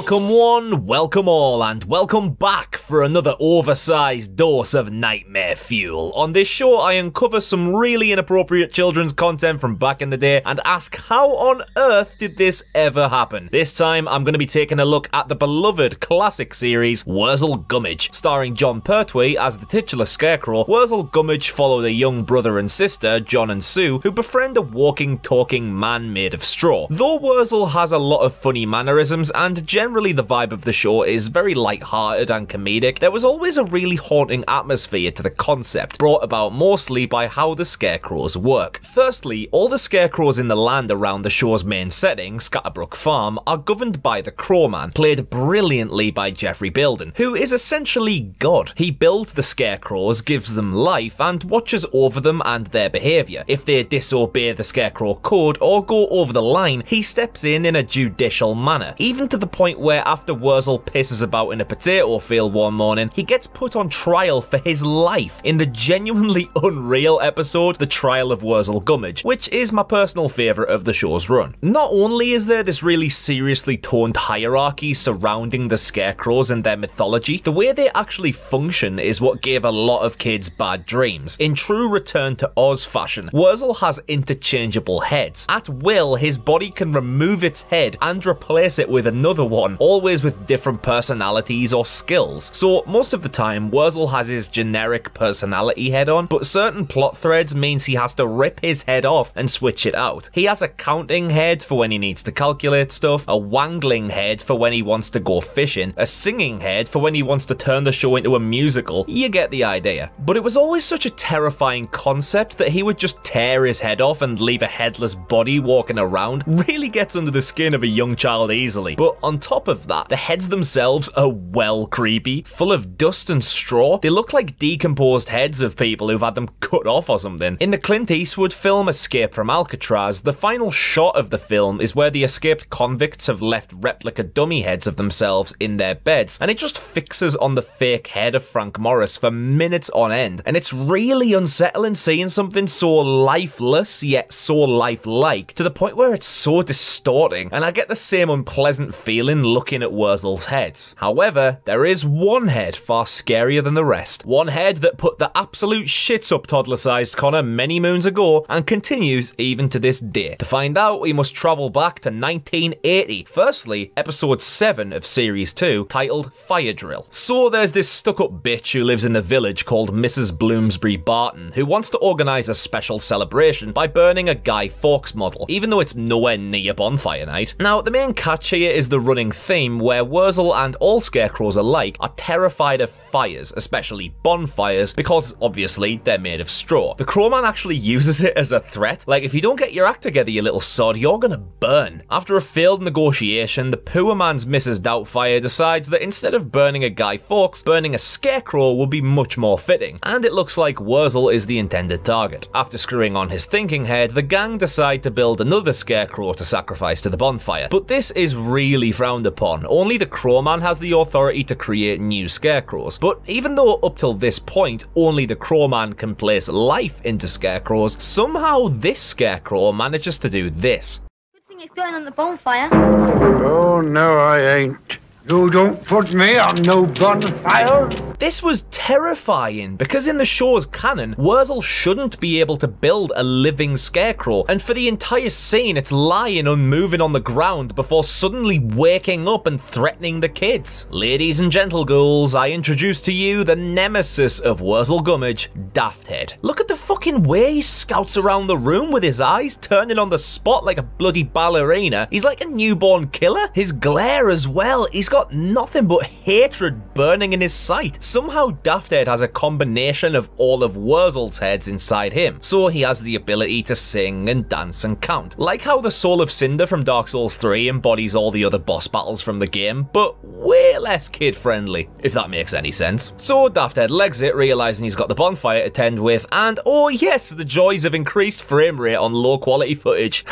Welcome one, welcome all, and welcome back for another oversized dose of nightmare fuel. On this show, I uncover some really inappropriate children's content from back in the day and ask how on earth did this ever happen. This time, I'm going to be taking a look at the beloved classic series Worzel Gummidge. Starring Jon Pertwee as the titular scarecrow, Worzel Gummidge followed a young brother and sister, John and Sue, who befriend a walking, talking man made of straw. Though Worzel has a lot of funny mannerisms and generally the vibe of the show is very light-hearted and comedic, there was always a really haunting atmosphere to the concept, brought about mostly by how the scarecrows work. Firstly, all the scarecrows in the land around the show's main setting, Scatterbrook Farm, are governed by the Crowman, played brilliantly by Jeffrey Bilden, who is essentially God. He builds the scarecrows, gives them life, and watches over them and their behaviour. If they disobey the scarecrow code or go over the line, he steps in a judicial manner, even to the point where after Worzel pisses about in a potato field one morning, he gets put on trial for his life in the genuinely unreal episode The Trial of Worzel Gummidge, which is my personal favourite of the show's run. Not only is there this really seriously toned hierarchy surrounding the scarecrows and their mythology, the way they actually function is what gave a lot of kids bad dreams. In true Return to Oz fashion, Worzel has interchangeable heads. At will, his body can remove its head and replace it with another one, always with different personalities or skills. So most of the time, Worzel has his generic personality head on, but certain plot threads means he has to rip his head off and switch it out. He has a counting head for when he needs to calculate stuff, a wangling head for when he wants to go fishing, a singing head for when he wants to turn the show into a musical. You get the idea. But it was always such a terrifying concept that he would just tear his head off and leave a headless body walking around. Really gets under the skin of a young child easily. But on top of that, the heads themselves are well creepy, full of dust and straw. They look like decomposed heads of people who've had them cut off or something. In the Clint Eastwood film Escape from Alcatraz, the final shot of the film is where the escaped convicts have left replica dummy heads of themselves in their beds, and it just fixes on the fake head of Frank Morris for minutes on end, and it's really unsettling seeing something so lifeless yet so lifelike, to the point where it's so distorting, and I get the same unpleasant feeling looking at Worzel's heads. However, there is one head far scarier than the rest. One head that put the absolute shits up toddler-sized Connor many moons ago and continues even to this day. To find out, we must travel back to 1980. Firstly, episode 7 of series 2, titled Fire Drill. So there's this stuck-up bitch who lives in the village called Mrs. Bloomsbury Barton, who wants to organise a special celebration by burning a Guy Fawkes model, even though it's nowhere near bonfire night. Now, the main catch here is the running theme where Worzel and all scarecrows alike are terrified of fires, especially bonfires, because obviously they're made of straw. The Crowman actually uses it as a threat, like, if you don't get your act together, you little sod, you're gonna burn. After a failed negotiation, the poor man's Mrs. Doubtfire decides that instead of burning a Guy Fawkes, burning a scarecrow would be much more fitting, and it looks like Worzel is the intended target. After screwing on his thinking head, the gang decide to build another scarecrow to sacrifice to the bonfire, but this is really frowned upon. Only the Crowman has the authority to create new scarecrows, but even though up till this point only the Crowman can place life into scarecrows, somehow this scarecrow manages to do this. Good thing it's going on the bonfire. Oh, no, I ain't. You don't put me on no bonfire. This was terrifying, because in the show's canon, Worzel shouldn't be able to build a living scarecrow, and for the entire scene it's lying unmoving on the ground before suddenly waking up and threatening the kids. Ladies and gentleghouls, I introduce to you the nemesis of Worzel Gummidge Dafthead. Look at the fucking way he scouts around the room with his eyes turning on the spot like a bloody ballerina. He's like a newborn killer. His glare as well, he's got nothing but hatred burning in his sight. Somehow Dafthead has a combination of all of Worzel's heads inside him, so he has the ability to sing and dance and count. Like how the Soul of Cinder from Dark Souls 3 embodies all the other boss battles from the game, but way less kid-friendly, if that makes any sense. So Dafthead legs it, realising he's got the bonfire to tend with, and oh yes, the joys of increased frame rate on low-quality footage.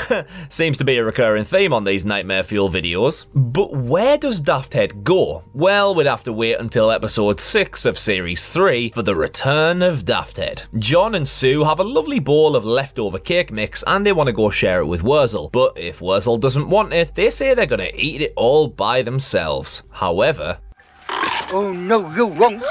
Seems to be a recurring theme on these Nightmare Fuel videos. But where does Dafthead Dafthead go? Well, we'd have to wait until episode 6 of series 3 for the return of Dafthead. John and Sue have a lovely bowl of leftover cake mix and they want to go share it with Worzel, but if Worzel doesn't want it, they say they're gonna eat it all by themselves. However... Oh, no, you won't.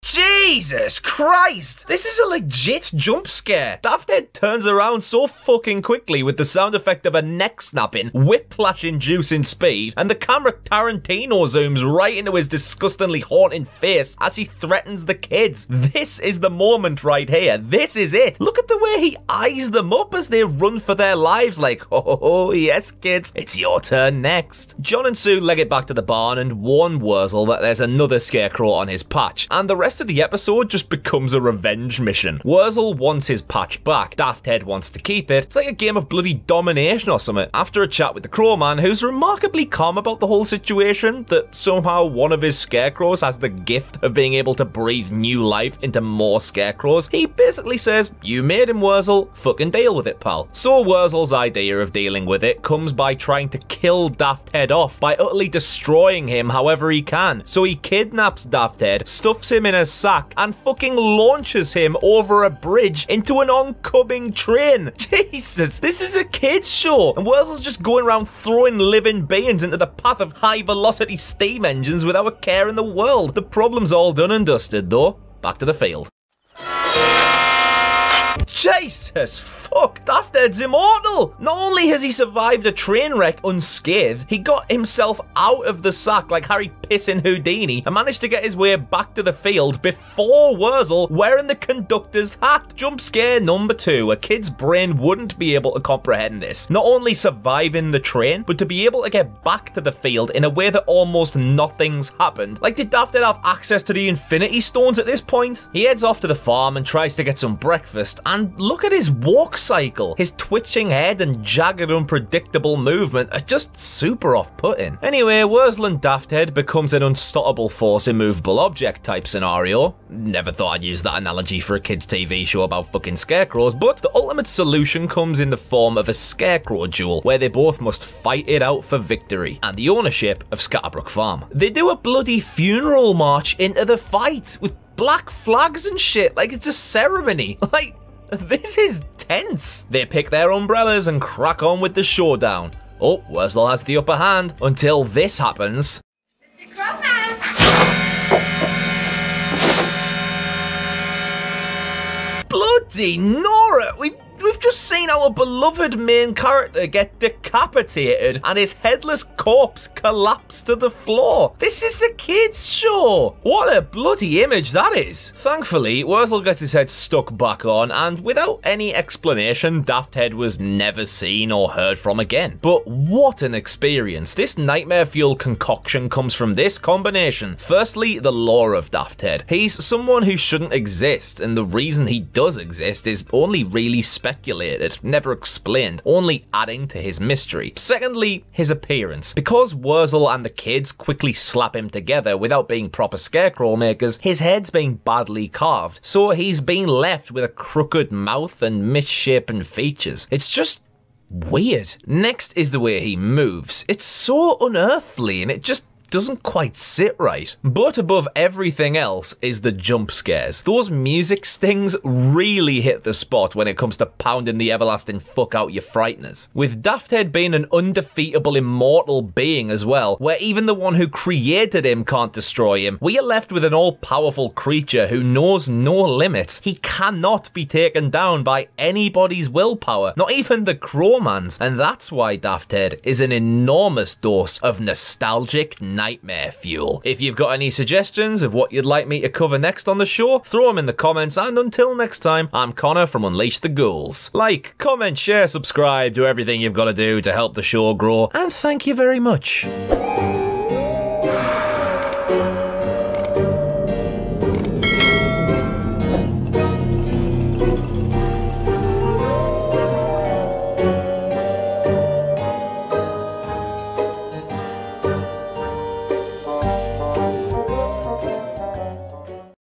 Jesus Christ! This is a legit jump scare. Dafthead turns around so fucking quickly with the sound effect of a neck snapping, whiplash-inducing speed, and the camera Tarantino zooms right into his disgustingly haunting face as he threatens the kids. This is the moment right here. This is it. Look at the way he eyes them up as they run for their lives like, oh, yes, kids, it's your turn next. John and Sue leg it back to the barn and warn Worzel that there's another scarecrow on his patch, and the rest of the episode just becomes a revenge mission. Worzel wants his patch back, Dafthead wants to keep it. It's like a game of bloody domination or something. After a chat with the crowman, who's remarkably calm about the whole situation, that somehow one of his scarecrows has the gift of being able to breathe new life into more scarecrows, he basically says, you made him, Worzel, fucking deal with it, pal. So Wurzel's idea of dealing with it comes by trying to kill Dafthead off, by utterly destroying him however he can. So he kidnaps Dafthead, stuffs him in a sack, and fucking launches him over a bridge into an oncoming train. Jesus, this is a kid's show, and Wurzel's just going around throwing living beings into the path of high-velocity steam engines without a care in the world. The problem's all done and dusted, though. Back to the field. Jesus fuck, Dafthead's immortal! Not only has he survived a train wreck unscathed, he got himself out of the sack like Harry pissing Houdini and managed to get his way back to the field before Worzel wearing the conductor's hat. Jump scare number 2. A kid's brain wouldn't be able to comprehend this. Not only surviving the train, but to be able to get back to the field in a way that almost nothing's happened. Like, did Dafthead have access to the Infinity Stones at this point? He heads off to the farm and tries to get some breakfast, and look at his walk cycle. His twitching head and jagged, unpredictable movement are just super off-putting. Anyway, Worzel and Dafthead becomes an unstoppable force immovable object type scenario. Never thought I'd use that analogy for a kids' TV show about fucking scarecrows, but the ultimate solution comes in the form of a scarecrow duel, where they both must fight it out for victory, and the ownership of Scatterbrook Farm. They do a bloody funeral march into the fight, with black flags and shit, like it's a ceremony. Like, this is tense. They pick their umbrellas and crack on with the showdown. Oh, Worzel has the upper hand until this happens. Mr. Crowman! Bloody Nora! We've just seen our beloved main character get decapitated and his headless corpse collapse to the floor. This is a kid's show. What a bloody image that is. Thankfully, Worzel gets his head stuck back on, and without any explanation, Dafthead was never seen or heard from again. But what an experience. This nightmare fuel concoction comes from this combination. Firstly, the lore of Dafthead. He's someone who shouldn't exist, and the reason he does exist is only really speculated, never explained, only adding to his mystery. Secondly, his appearance. Because Worzel and the kids quickly slap him together without being proper scarecrow makers, his head's been badly carved, so he's been left with a crooked mouth and misshapen features. It's just weird. Next is the way he moves. It's so unearthly and it just doesn't quite sit right. But above everything else is the jump scares. Those music stings really hit the spot when it comes to pounding the everlasting fuck out your frighteners. With Dafthead being an undefeatable immortal being as well, where even the one who created him can't destroy him, we are left with an all-powerful creature who knows no limits. He cannot be taken down by anybody's willpower, not even the crowman's, and that's why Dafthead is an enormous dose of nostalgic nightmare fuel. If you've got any suggestions of what you'd like me to cover next on the show, throw them in the comments, and until next time, I'm Connor from Unleash the Ghouls. Like, comment, share, subscribe, do everything you've got to do to help the show grow, and thank you very much.